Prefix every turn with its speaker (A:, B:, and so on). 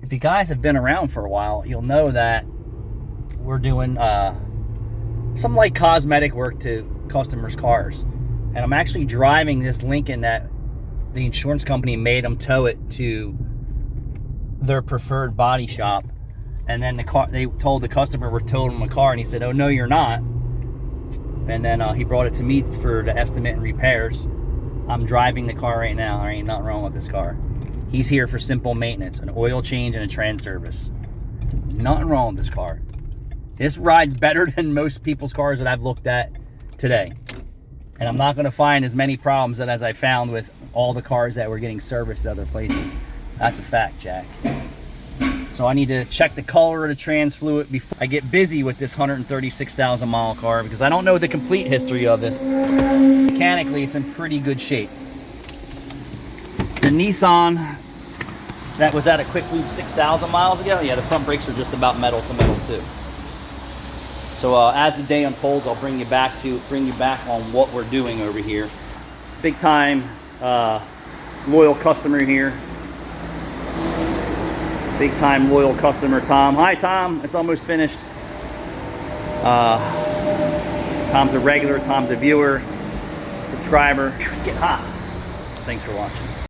A: If you guys have been around for a while, you'll know that we're doing some light cosmetic work to customers' cars. And I'm actually driving this Lincoln that the insurance company made them tow it to their preferred body shop. And then they told the customer we're towing him a car, and he said, "Oh, no, you're not." And then he brought it to me for the estimate and repairs. I'm driving the car right now. There ain't nothing wrong with this car. He's here for simple maintenance, an oil change and a trans service. Nothing wrong with this car. This rides better than most people's cars that I've looked at today. And I'm not going to find as many problems as I found with all the cars that were getting serviced at other places. That's a fact, Jack. So I need to check the color of the trans fluid before I get busy with this 136,000 mile car, because I don't know the complete history of this. Mechanically, it's in pretty good shape. The Nissan that was at a quick lube 6,000 miles ago, yeah, the front brakes are just about metal to metal too. So as the day unfolds, I'll bring you back on what we're doing over here. Big time loyal customer here. Big time loyal customer, Tom. Hi, Tom. It's almost finished. Tom's a regular. Tom's a viewer, subscriber. It's getting hot. Thanks for watching.